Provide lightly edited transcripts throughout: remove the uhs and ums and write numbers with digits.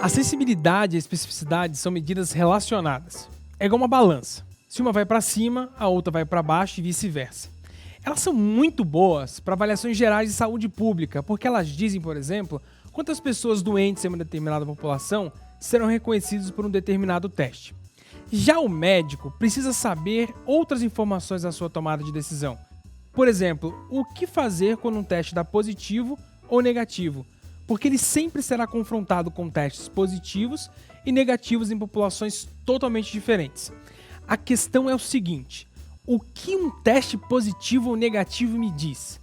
A sensibilidade e a especificidade são medidas relacionadas. É igual uma balança. Se uma vai para cima, a outra vai para baixo e vice-versa. Elas são muito boas para avaliações gerais de saúde pública, porque elas dizem, por exemplo, quantas pessoas doentes em uma determinada população serão reconhecidas por um determinado teste. Já o médico precisa saber outras informações na sua tomada de decisão. Por exemplo, o que fazer quando um teste dá positivo ou negativo, porque ele sempre será confrontado com testes positivos e negativos em populações totalmente diferentes. A questão é o seguinte: o que um teste positivo ou negativo me diz?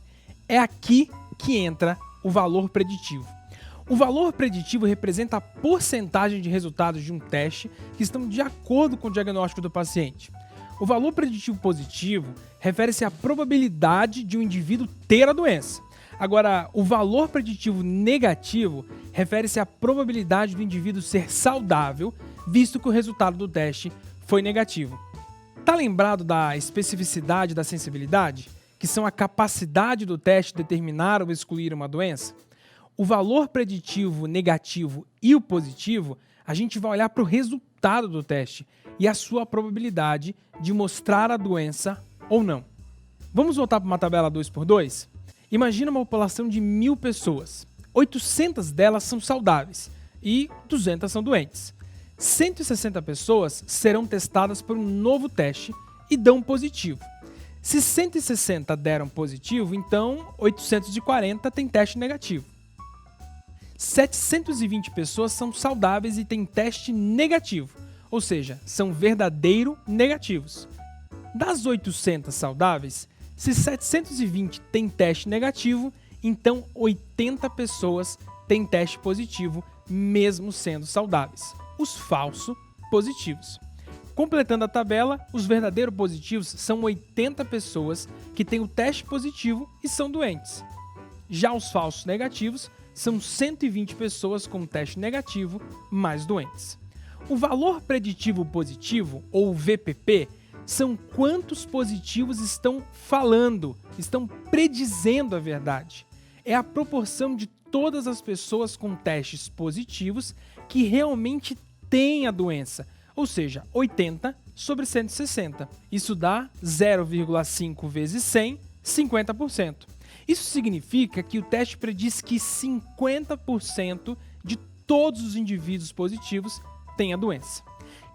É aqui que entra o valor preditivo. O valor preditivo representa a porcentagem de resultados de um teste que estão de acordo com o diagnóstico do paciente. O valor preditivo positivo refere-se à probabilidade de um indivíduo ter a doença. Agora, o valor preditivo negativo refere-se à probabilidade do indivíduo ser saudável, visto que o resultado do teste foi negativo. Tá lembrado da especificidade e da sensibilidade, que são a capacidade do teste determinar ou excluir uma doença? O valor preditivo negativo e o positivo, a gente vai olhar para o resultado do teste e a sua probabilidade de mostrar a doença ou não. Vamos voltar para uma tabela 2x2? Imagina uma população de 1.000 pessoas. 800 delas são saudáveis e 200 são doentes. 160 pessoas serão testadas por um novo teste e dão positivo. Se 160 deram positivo, então 840 têm teste negativo. 720 pessoas são saudáveis e têm teste negativo, ou seja, são verdadeiro negativos. Das 800 saudáveis, se 720 têm teste negativo, então 80 pessoas têm teste positivo, mesmo sendo saudáveis. Os falsos positivos. Completando a tabela, os verdadeiros positivos são 80 pessoas que têm o teste positivo e são doentes. Já os falsos negativos são 120 pessoas com teste negativo, mais doentes. O valor preditivo positivo, ou VPP, são quantos positivos estão falando, estão predizendo a verdade. É a proporção de todas as pessoas com testes positivos que realmente têm a doença, ou seja, 80 sobre 160. Isso dá 0,5 vezes 100, 50%. Isso significa que o teste prediz que 50% de todos os indivíduos positivos têm a doença.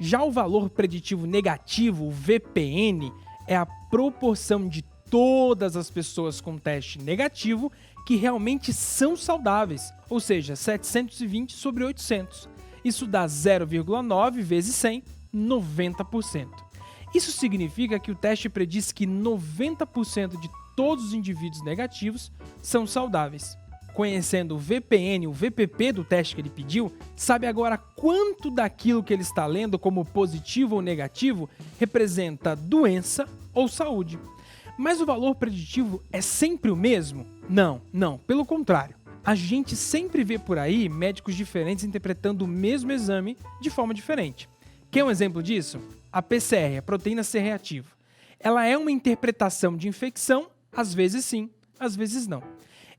Já o valor preditivo negativo, o VPN, é a proporção de todas as pessoas com teste negativo que realmente são saudáveis, ou seja, 720 sobre 800. Isso dá 0,9 vezes 100, 90%. Isso significa que o teste prediz que 90% de todos os indivíduos negativos são saudáveis. Conhecendo o VPN, o VPP do teste que ele pediu, sabe agora quanto daquilo que ele está lendo como positivo ou negativo representa doença ou saúde. Mas o valor preditivo é sempre o mesmo? Não, pelo contrário. A gente sempre vê por aí médicos diferentes interpretando o mesmo exame de forma diferente. Quer um exemplo disso? A PCR, a proteína C reativa. Ela é uma interpretação de infecção, às vezes sim, às vezes não.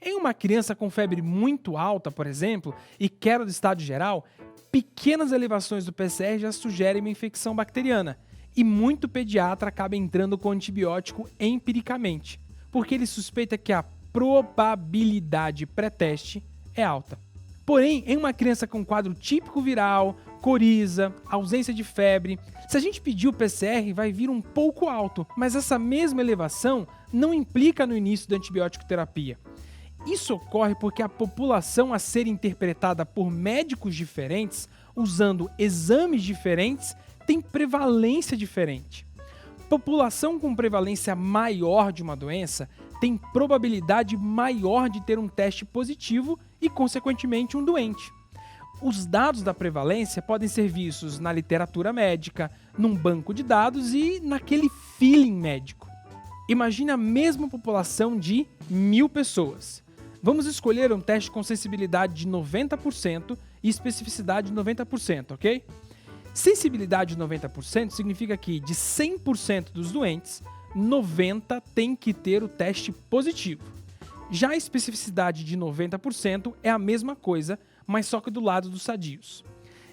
Em uma criança com febre muito alta, por exemplo, e queda do estado geral, pequenas elevações do PCR já sugerem uma infecção bacteriana, e muito pediatra acaba entrando com antibiótico empiricamente, porque ele suspeita que a probabilidade pré-teste é alta. Porém, em uma criança com quadro típico viral, coriza, ausência de febre, se a gente pedir o PCR, vai vir um pouco alto, mas essa mesma elevação não implica no início da antibiótico terapia. Isso ocorre porque a população a ser interpretada por médicos diferentes, usando exames diferentes, tem prevalência diferente. População com prevalência maior de uma doença tem probabilidade maior de ter um teste positivo e, consequentemente, um doente. Os dados da prevalência podem ser vistos na literatura médica, num banco de dados e naquele feeling médico. Imagine a mesma população de 1.000 pessoas. Vamos escolher um teste com sensibilidade de 90% e especificidade de 90%, ok? Sensibilidade de 90% significa que de 100% dos doentes, 90 tem que ter o teste positivo. Já a especificidade de 90% é a mesma coisa, mas só que do lado dos sadios.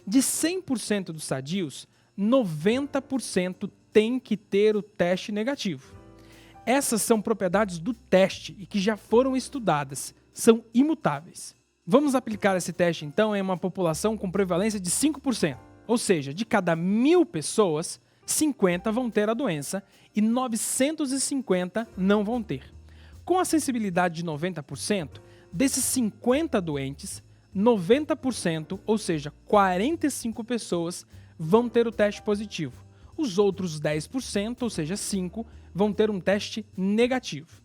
De 100% dos sadios, 90% tem que ter o teste negativo. Essas são propriedades do teste e que já foram estudadas, são imutáveis. Vamos aplicar esse teste então em uma população com prevalência de 5%, ou seja, de cada 1.000 pessoas, 50 vão ter a doença e 950 não vão ter. Com a sensibilidade de 90%, desses 50 doentes, 90%, ou seja, 45 pessoas, vão ter o teste positivo. Os outros 10%, ou seja, 5, vão ter um teste negativo.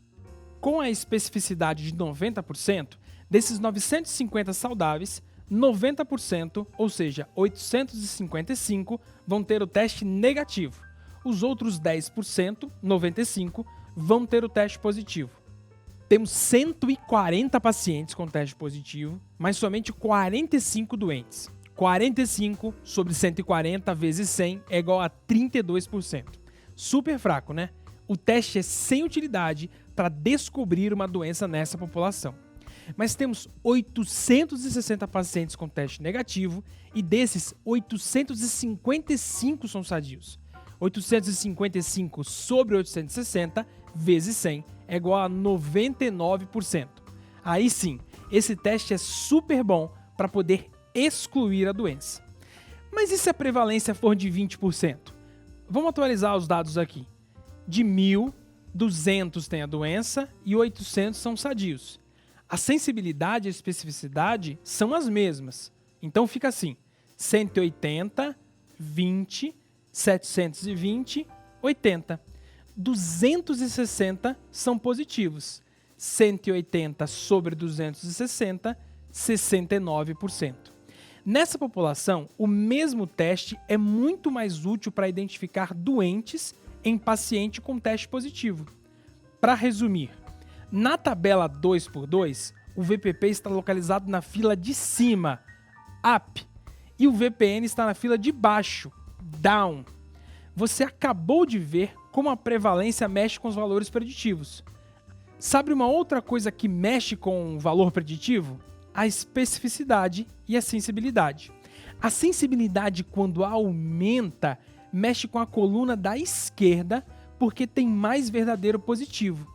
Com a especificidade de 90%, desses 950 saudáveis, 90%, ou seja, 855, vão ter o teste negativo. Os outros 10%, 95, vão ter o teste positivo. Temos 140 pacientes com teste positivo, mas somente 45 doentes. 45 sobre 140 vezes 100 é igual a 32%. Super fraco, né? O teste é sem utilidade para descobrir uma doença nessa população. Mas temos 860 pacientes com teste negativo e desses, 855 são sadios. 855 sobre 860 vezes 100 é igual a 99%. Aí sim, esse teste é super bom para poder excluir a doença. Mas e se a prevalência for de 20%? Vamos atualizar os dados aqui. De 1.000, 200 têm a doença e 800 são sadios. A sensibilidade e a especificidade são as mesmas. Então fica assim, 180, 20, 720, 80. 260 são positivos. 180 sobre 260, 69%. Nessa população, o mesmo teste é muito mais útil para identificar doentes em paciente com teste positivo. Para resumir, na tabela 2x2, o VPP está localizado na fila de cima, up, e o VPN está na fila de baixo, down. Você acabou de ver como a prevalência mexe com os valores preditivos. Sabe uma outra coisa que mexe com o valor preditivo? A especificidade e a sensibilidade. A sensibilidade, quando aumenta, mexe com a coluna da esquerda porque tem mais verdadeiro positivo.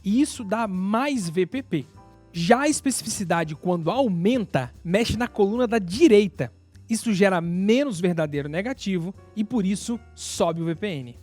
E isso dá mais VPP. Já a especificidade, quando aumenta, mexe na coluna da direita. Isso gera menos verdadeiro negativo e por isso sobe o VPN.